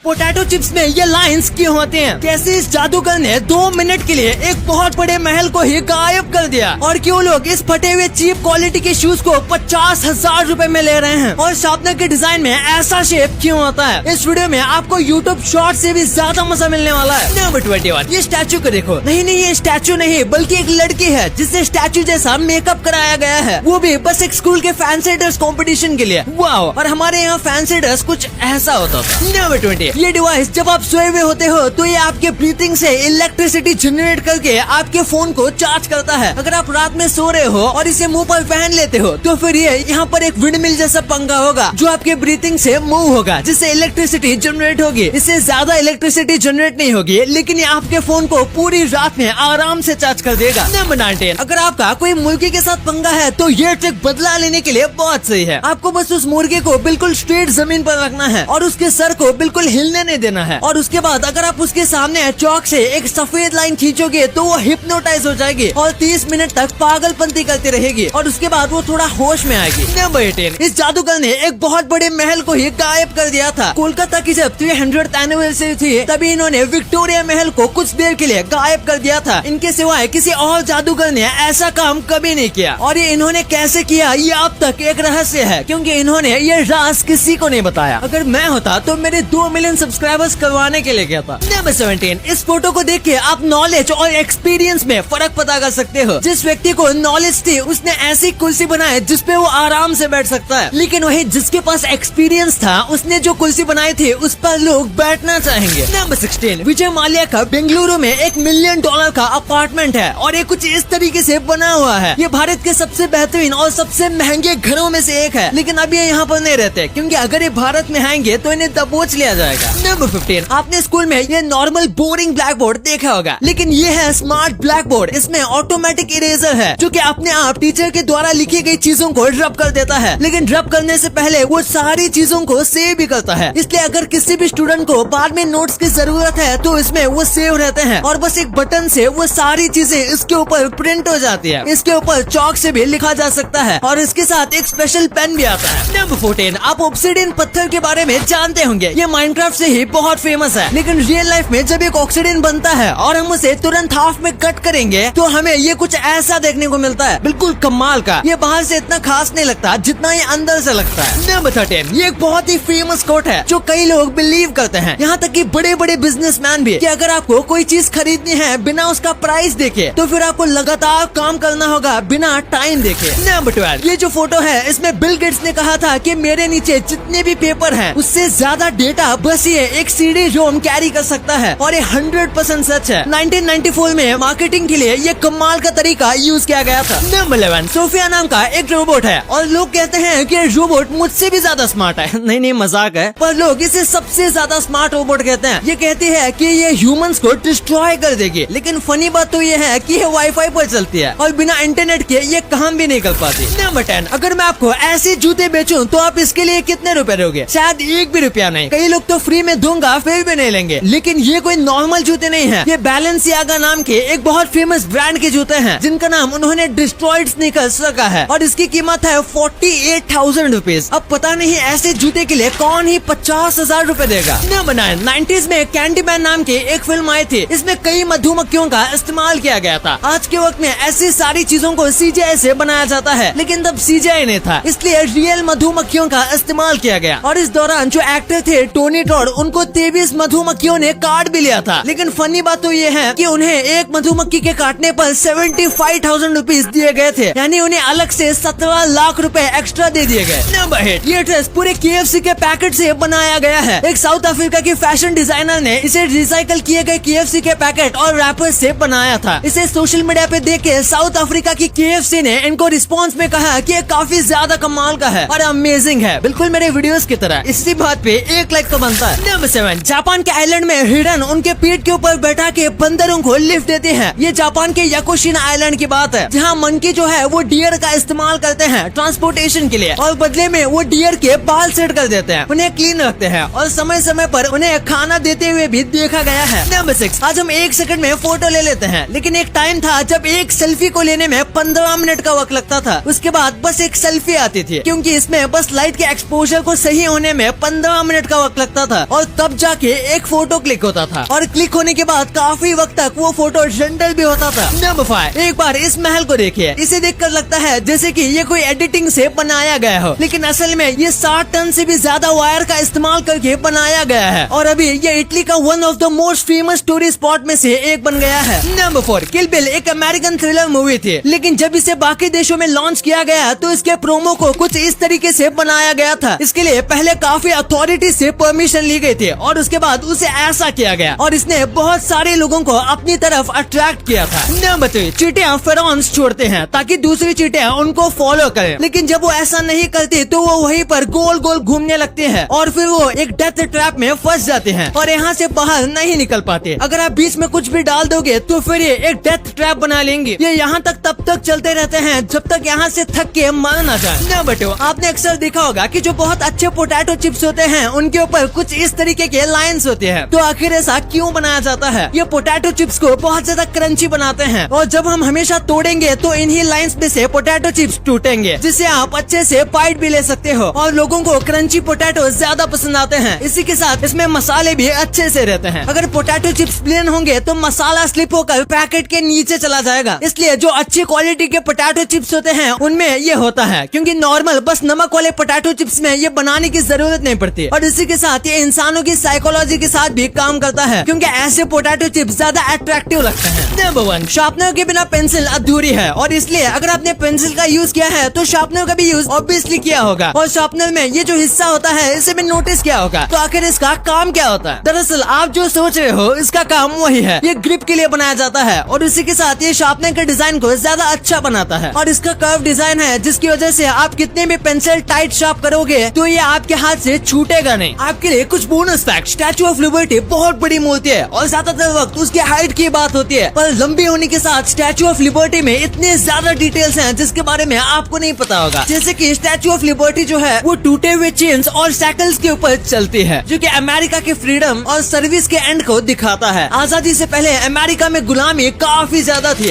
Potato chips में ये lines क्यों होते हैं? कैसे इस जादूगर ने 2 मिनट के लिए एक बहुत बड़े महल को ही गायब कर दिया? और क्यों लोग इस फटे हुए चीप क्वालिटी के शूज को 50,000 रुपए में ले रहे हैं? और शार्पनर के डिजाइन में ऐसा शेप क्यों होता है? इस वीडियो में आपको यूट्यूब शॉर्ट से भी ज्यादा मजा मिलने वाला है। नंबर 21, ये स्टैचू को देखो। नहीं, ये स्टैचू नहीं बल्कि एक लड़की है जिससे स्टैचू जैसा मेकअप कराया गया है, वो भी बस एक स्कूल के फैंसी ड्रेस कॉम्पिटिशन के लिए। वाओ! और हमारे यहाँ फैंसी ड्रेस कुछ ऐसा होता था। नंबर 20, ये डिवाइस जब आप सोए हुए होते हो तो ये आपके ब्रीथिंग से इलेक्ट्रिसिटी जनरेट करके आपके फोन को चार्ज करता है। अगर आप रात में सो रहे हो और इसे मुंह पर पहन लेते हो तो फिर ये यहाँ पर एक विंडमिल जैसा पंखा होगा जो आपके ब्रीथिंग से मूव होगा, जिससे इलेक्ट्रिसिटी जनरेट होगी। इससे ज्यादा इलेक्ट्रिसिटी जनरेट नहीं होगी, लेकिन ये आपके फोन को पूरी रात में आराम से चार्ज कर देगा। नंबर 19, अगर आपका कोई मुर्गी के साथ पंगा है तो ये ट्रिक बदला लेने के लिए बहुत सही है। आपको बस उस मुर्गे को बिल्कुल स्ट्रेट जमीन पर रखना है और उसके सर को बिल्कुल हिलने नहीं देना है। और उसके बाद अगर आप उसके सामने चौक से एक सफेद लाइन खींचोगे तो वो हिप्नोटाइज हो जाएगी और 30 मिनट तक पागलपंती करती रहेगी और उसके बाद वो थोड़ा होश में आएगी। नंबर 18, इस जादूगर ने एक बहुत बड़े महल को ही गायब कर दिया था। कोलकाता की जब 300th एनिवर्सरी थी तभी इन्होंने विक्टोरिया महल को कुछ देर के लिए गायब कर दिया था। इनके सिवाय किसी और जादूगर ने ऐसा काम कभी नहीं किया और ये इन्होंने कैसे किया ये अब तक एक रहस्य है, क्योंकि इन्होंने ये राज किसी को नहीं बताया। अगर मैं होता तो मेरे 2 मिलियन सब्सक्राइबर्स करवाने के लिए गया था। नंबर 17, इस फोटो को देख के आप नॉलेज और एक्सपीरियंस में फर्क पता कर सकते हो। जिस व्यक्ति को नॉलेज थी उसने ऐसी कुर्सी बनाई जिसपे वो आराम से बैठ सकता है, लेकिन वही जिसके पास एक्सपीरियंस था उसने जो कुर्सी बनाई थी उस पर लोग बैठना चाहेंगे। नंबर 16, विजय माल्या का बेंगलुरु में $1 मिलियन का अपार्टमेंट है और ये कुछ इस तरीके से बना हुआ है। ये भारत के सबसे बेहतरीन और सबसे महंगे घरों में से एक है, लेकिन अभी ये यहाँ पर नहीं रहते क्योंकि अगर ये भारत में आएंगे तो इन्हें दबोच लिया जाएगा। नंबर 15, आपने स्कूल में ये नॉर्मल बोरिंग ब्लैक बोर्ड देखा होगा, लेकिन ये है स्मार्ट ब्लैक बोर्ड। इसमें ऑटोमेटिक इरेजर है जो कि अपने आप टीचर के द्वारा लिखी गई चीजों को रब कर देता है, लेकिन रब करने से पहले वो सारी चीजों को सेव भी करता है। इसलिए अगर किसी भी स्टूडेंट को बाद में नोट्स की जरूरत है तो इसमें वो सेव रहते हैं और बस एक बटन से वो सारी चीजें इसके ऊपर प्रिंट हो जाती है। इसके ऊपर चौक से भी लिखा जा सकता है और इसके साथ एक स्पेशल पेन भी आता है। नंबर 14, आप ऑब्सिडियन पत्थर के बारे में जानते होंगे। ये माइनक्राफ्ट से ही बहुत फेमस है, लेकिन रियल लाइफ में जब एक ऑक्सीडेंट बनता है और हम उसे तुरंत हाफ में कट करेंगे तो हमें ये कुछ ऐसा देखने को मिलता है, बिल्कुल कमाल का। ये बाहर से इतना खास नहीं लगता जितना ये अंदर से लगता है। नंबर 13, ये एक बहुत ही फेमस कोट है जो कई लोग बिलीव करते हैं, यहाँ तक कि बड़े बड़े बिजनेसमैन भी, कि अगर आपको कोई चीज खरीदनी है बिना उसका प्राइस देखे तो फिर आपको लगातार काम करना होगा बिना टाइम देखे। नंबर 12, ये जो फोटो है इसमें बिल गेट्स ने कहा था कि मेरे नीचे जितने भी पेपर हैं उससे ज्यादा डेटा बस ये एक सीडी रोम कैरी कर सकता है और ये 100% सच है। 1994 में मार्केटिंग के लिए ये कमाल का तरीका यूज किया गया था। नंबर 11, सोफिया नाम का एक रोबोट है और लोग कहते हैं कि रोबोट मुझसे भी ज्यादा स्मार्ट है। नहीं मजाक है, पर लोग इसे सबसे ज्यादा स्मार्ट रोबोट कहते हैं। ये कहती है कि ये ह्यूमंस को डिस्ट्रॉय कर देगी, लेकिन फनी बात तो ये है कि ये वाईफाई पर चलती है और बिना इंटरनेट के ये काम भी नहीं कर पाती। नंबर 10, अगर मैं आपको ऐसे जूते बेचूं तो आप इसके लिए कितने रुपए दोगे? शायद $1 भी नहीं। कई लोग तो फ्री में दूंगा फिर भी नहीं लेंगे, लेकिन ये कोई नॉर्मल जूते नहीं है। ये बैलेंसियागा नाम के एक बहुत फेमस ब्रांड के जूते हैं जिनका नाम उन्होंने डिस्ट्रॉयड स्नीकर्स रखा है और इसकी कीमत है 48,000 रुपीज। अब पता नहीं ऐसे जूते के लिए कौन ही 50,000 रुपए देगा। नंबर 9, 90s में कैंडीमैन नाम की एक फिल्म आई थी। इसमें कई मधुमक्खियों का इस्तेमाल किया गया था। आज के वक्त में ऐसी सारी चीजों को CGI से बनाया जाता है, लेकिन तब CGI नहीं था, इसलिए रियल मधुमक्खियों का इस्तेमाल किया गया। और इस दौरान जो एक्टर थे टोनी टॉड, उनको 23 मधुमक्खियों ने काट भी लिया था। लेकिन फनी बात तो ये है कि उन्हें एक मधुमक्खी के काटने पर 75,000 रुपीज दिए गए थे, यानी उन्हें अलग से 17 लाख रुपए एक्स्ट्रा दे दिए गए। नंबर 8, ये ड्रेस पूरे KFC के पैकेट से बनाया गया है। एक साउथ अफ्रीका की फैशन डिजाइनर ने इसे रिसाइकल किए गए KFC के पैकेट और रैपर से बनाया था। इसे सोशल मीडिया पे देख के साउथ अफ्रीका की KFC ने इनको रिस्पॉन्स में कहा कि ये काफी ज्यादा कमाल का है और अमेजिंग है, बिल्कुल मेरे वीडियोस की तरह। इसी बात पे 1 लाइक तो बनता है। नंबर 7, जापान के आइलैंड में हिरन उनके पीठ के ऊपर बैठा के बंदरों को लिफ्ट देते हैं। ये जापान के याकुशिना आइलैंड की बात है, जहाँ मंकी जो है वो डियर का इस्तेमाल करते हैं ट्रांसपोर्टेशन के लिए और बदले में वो डियर के बाल सेट कर देते हैं, उन्हें क्लीन रखते हैं और समय समय पर उन्हें खाना देते हुए भी देखा गया है। नंबर 6, आज हम 1 सेकंड में फोटो ले लेते हैं, लेकिन एक टाइम था जब एक सेल्फी को लेने में 15 मिनट का वक्त लगता था। उसके बाद बस एक सेल्फी आती थी, क्योंकि इसमें बस लाइट के एक्सपोजर को सही होने में 15 मिनट का वक्त लगता था और तब जाके एक फोटो क्लिक होता था और क्लिक होने के बाद काफी वक्त तक वो फोटो रेंडर भी होता था। नंबर 5, एक बार इस महल को देखिए। इसे देखकर लगता है जैसे कि ये कोई एडिटिंग से बनाया गया हो, लेकिन असल में ये 60 टन से भी ज्यादा वायर का इस्तेमाल करके बनाया गया है और अभी ये इटली का one of the most famous tourist spot में से एक बन गया है। नंबर 4, किल बिल एक अमेरिकन थ्रिलर मूवी थी, लेकिन जब इसे बाकी देशों में लॉन्च किया गया तो इसके प्रोमो को कुछ इस तरीके से बनाया गया था। इसके लिए पहले काफी अथॉरिटी से परमिशन ली गई थी और उसके बाद उसे ऐसा किया गया और इसने बहुत सारे लोगों को अपनी तरफ अट्रैक्ट किया था। नंबर 3, चींटियां फेरोन्स छोड़ते हैं ताकि दूसरी चींटियां उनको फॉलो करें, लेकिन जब वो ऐसा नहीं करती तो वो वहीं पर गोल गोल घूमने लगते हैं और फिर वो एक डेथ ट्रैप में फंस जाते हैं और यहाँ से बाहर नहीं निकल पाते। अगर आप बीच में कुछ भी डाल दोगे तो फिर ये एक डेथ ट्रैप बना लेंगे। ये यहाँ तक तब तक चलते रहते हैं जब तक यहाँ से थक के मर ना जाए। नंबर 2, आपने अक्सर देखा होगा कि जो बहुत अच्छे पोटैटो चिप्स होते हैं उनके ऊपर कुछ इस तरीके के लाइंस होते हैं। तो आखिर ऐसा क्यों बनाया जाता है? ये पोटैटो चिप्स को बहुत ज्यादा क्रंची बनाते हैं और जब हम हमेशा तोड़ेंगे तो इन्हीं लाइंस में से पोटैटो चिप्स टूटेंगे, जिससे आप अच्छे से बाइट भी ले सकते हो और लोगों को क्रंची पोटैटो ज्यादा पसंद आते हैं। इसी के साथ इसमें मसाले भी अच्छे से रहते हैं। अगर पोटैटो चिप्स प्लेन होंगे तो मसाला स्लिप होकर पैकेट के नीचे चला जाएगा, इसलिए जो अच्छी क्वालिटी के पोटैटो चिप्स होते हैं उनमें ये होता है, क्योंकि नॉर्मल बस नमक वाले पोटैटो चिप्स में ये बनाने की जरूरत नहीं पड़ती। और इसी के साथ ये इंसानों की साइकोलॉजी के साथ भी काम करता है, क्योंकि ऐसे पोटैटो चिप्स ज्यादा अट्रैक्टिव लगते हैं। नंबर 1, शार्पनर के बिना पेंसिल अधूरी है और इसलिए अगर आपने पेंसिल का यूज किया है तो शार्पनर का भी यूज ऑब्वियसली किया होगा और शार्पनर में ये जो हिस्सा होता है इसे भी नोटिस किया होगा। तो आखिर इसका काम क्या होता है? दरअसल आप जो सोच रहे हो इसका काम वही है, ये ग्रिप के लिए बनाया जाता है और इसी के साथ ये शार्पनर के डिजाइन को ज्यादा अच्छा बनाता है और इसका कर्व डिजाइन है जिसकी वजह से आप कितने भी पेंसिल टाइट शार्प करोगे तो ये आपके हाथ से छूटेगा नहीं। आपके लिए कुछ bonus fact, statue of liberty बहुत बड़ी मूर्ति है और ज्यादातर वक्त उसकी हाइट की बात होती है, पर लंबी होने के साथ स्टैचू ऑफ लिबर्टी में इतने ज्यादा डिटेल्स हैं जिसके बारे में आपको नहीं पता होगा। जैसे कि स्टैचू ऑफ लिबर्टी जो है वो टूटे हुए चेन्स और सैकल्स के ऊपर चलती है, जो कि अमेरिका के फ्रीडम और सर्विस के एंड को दिखाता है। आजादी से पहले अमेरिका में गुलामी काफी ज्यादा थी।